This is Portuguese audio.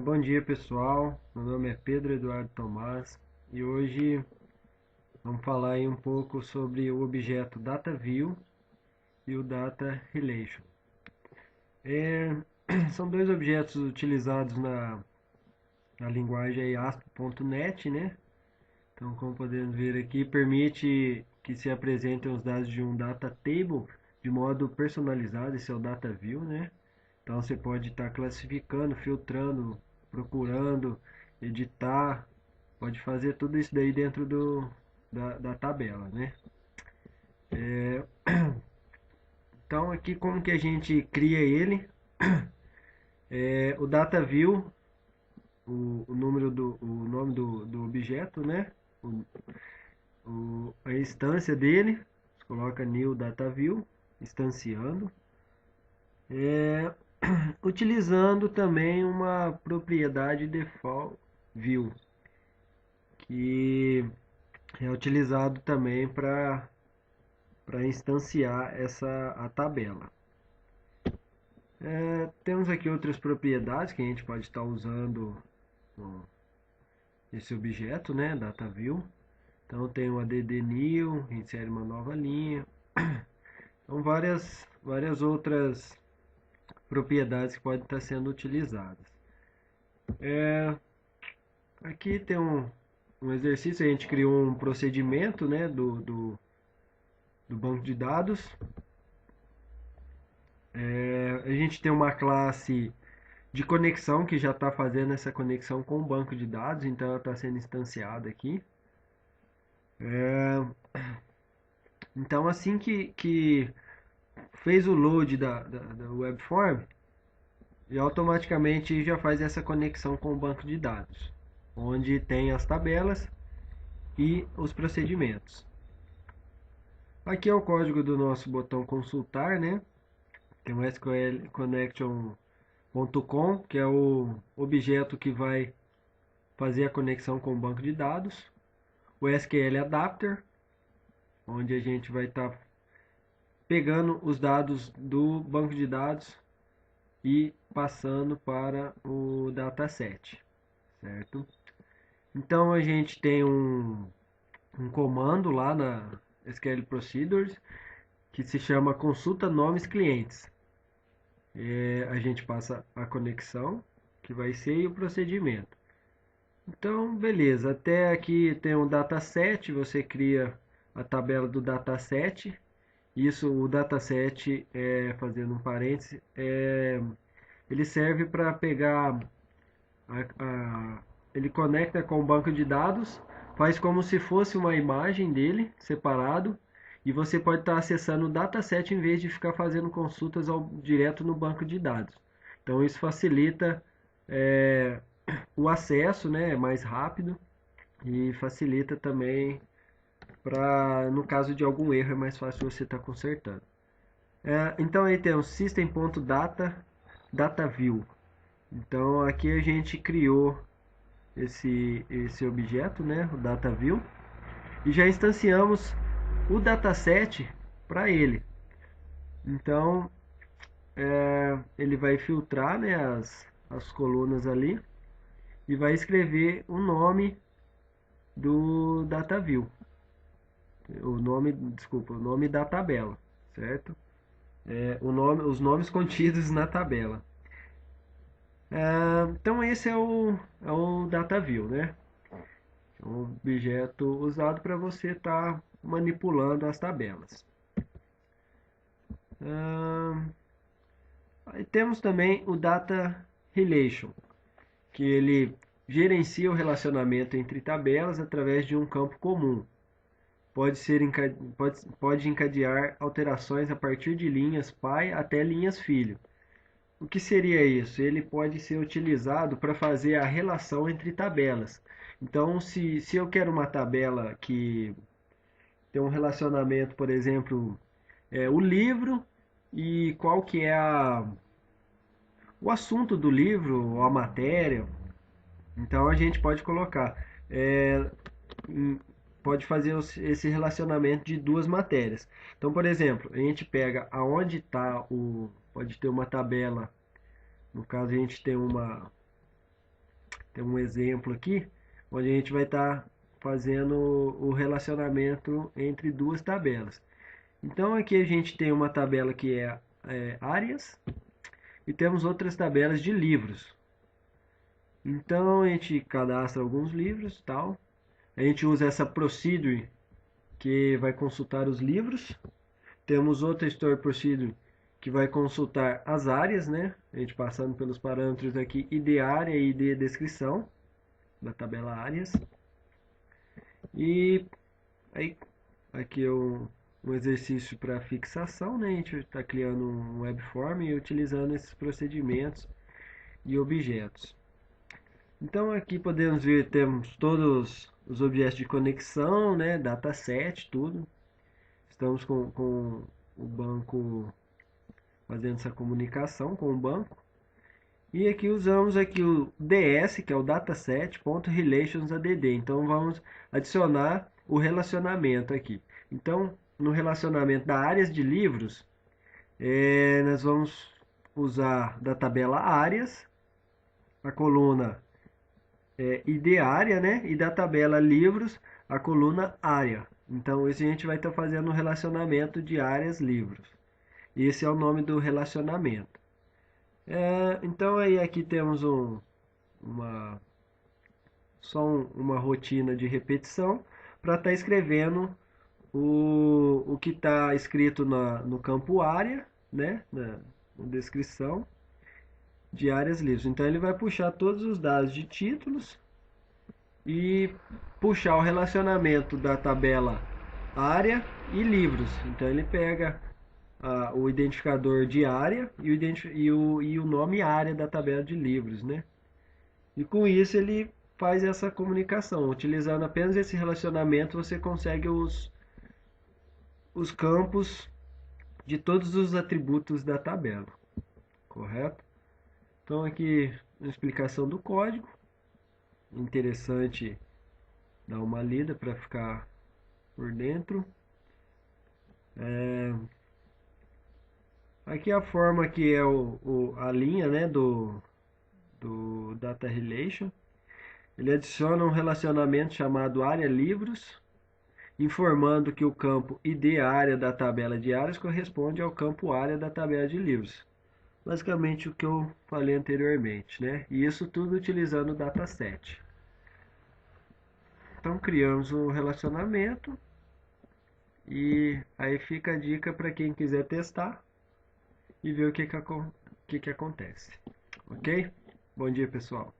Bom dia pessoal, meu nome é Pedro Eduardo Tomás e hoje vamos falar aí um pouco sobre o objeto DataView e o Data Relation. É, São dois objetos utilizados na linguagem aí ASP.NET, né? Então, como podemos ver aqui, permite que se apresentem os dados de um data table de modo personalizado, esse é o DataView, né? Então você pode estar classificando, filtrando, procurando, editar, pode fazer tudo isso daí dentro da tabela, né? Então aqui como que a gente cria ele? O data view, o nome do objeto, né? A instância dele, você coloca new data view, instanciando, é, utilizando também uma propriedade default view, que é utilizado também para instanciar a tabela. Temos aqui outras propriedades que a gente pode estar usando esse objeto, né, DataView. Então tem o add new, insere uma nova linha. Então várias outras propriedades que podem estar sendo utilizadas. Aqui tem um exercício, a gente criou um procedimento, né, do banco de dados. A gente tem uma classe de conexão que já está fazendo essa conexão com o banco de dados, então ela está sendo instanciada aqui. Então assim que fez o load da webform, e automaticamente já faz essa conexão com o banco de dados, onde tem as tabelas e os procedimentos. Aqui é o código do nosso botão consultar, né? Tem o SQL Connection.com, que é o objeto que vai fazer a conexão com o banco de dados. O SQL Adapter, onde a gente vai estar pegando os dados do banco de dados e passando para o dataset, certo? Então a gente tem um comando lá na SQL Procedures que se chama consulta nomes clientes. A gente passa a conexão, que vai ser, e o procedimento. Então, beleza, até aqui tem um dataset, você cria a tabela do dataset. Isso, o dataset, fazendo um parêntese, ele serve para pegar, a, a- ele conecta com o banco de dados, faz como se fosse uma imagem dele, separado, e você pode estar acessando o dataset em vez de ficar fazendo consultas direto no banco de dados. Então isso facilita é, o acesso, né, é mais rápido e facilita também para, no caso de algum erro, é mais fácil você estar consertando. Então aí temos system.data, DataView. Então aqui a gente criou esse objeto, né, o DataView, e já instanciamos o dataset para ele. Então ele vai filtrar, né, as colunas ali e vai escrever o nome do DataView, o nome da tabela, certo? Os nomes contidos na tabela. Então esse é o DataView, né? É um objeto usado para você estar manipulando as tabelas. Aí temos também o Data Relation, que ele gerencia o relacionamento entre tabelas através de um campo comum. Pode encadear alterações a partir de linhas pai até linhas filho. O que seria isso? Ele pode ser utilizado para fazer a relação entre tabelas. Então, se eu quero uma tabela que tem um relacionamento, por exemplo, o livro e qual que é o assunto do livro, ou a matéria, então a gente pode colocar, pode fazer esse relacionamento de duas matérias. Então, por exemplo, a gente pega aonde está pode ter uma tabela, no caso a gente tem Tem um exemplo aqui, onde a gente vai estar fazendo o relacionamento entre duas tabelas. Então aqui a gente tem uma tabela que é áreas e temos outras tabelas de livros. Então a gente cadastra alguns livros, tal. A gente usa essa procedure que vai consultar os livros. Temos outra store procedure que vai consultar as áreas, né? A gente passando pelos parâmetros aqui, id área e id descrição da tabela áreas. E aí aqui é um exercício para fixação, né? A gente está criando um webform e utilizando esses procedimentos e objetos. Então aqui podemos ver, temos todos os objetos de conexão, né? Dataset, tudo. Estamos com o banco fazendo essa comunicação com o banco. E aqui usamos aqui o DS, que é o dataset.relationsadd. Então vamos adicionar o relacionamento aqui. Então, no relacionamento da áreas de livros, nós vamos usar da tabela áreas, a coluna ID área, né? E da tabela livros, a coluna área. Então, esse a gente vai estar fazendo um relacionamento de áreas livros. Esse é o nome do relacionamento. Então, aí aqui temos uma, uma rotina de repetição para estar escrevendo o que está escrito no campo área, né? Na descrição de áreas livres. Então, ele vai puxar todos os dados de títulos e puxar o relacionamento da tabela área e livros. Então ele pega o identificador de área e o nome área da tabela de livros, né? E com isso ele faz essa comunicação. Utilizando apenas esse relacionamento você consegue os campos de todos os atributos da tabela, correto? Então aqui uma explicação do código. Interessante dar uma lida para ficar por dentro. Aqui a forma que é a linha, né, do Data Relation. Ele adiciona um relacionamento chamado área livros, informando que o campo ID área da tabela de áreas corresponde ao campo área da tabela de livros. Basicamente o que eu falei anteriormente, né? E isso tudo utilizando o dataset. Então criamos um relacionamento e aí fica a dica para quem quiser testar e ver o que acontece. Ok? Bom dia, pessoal.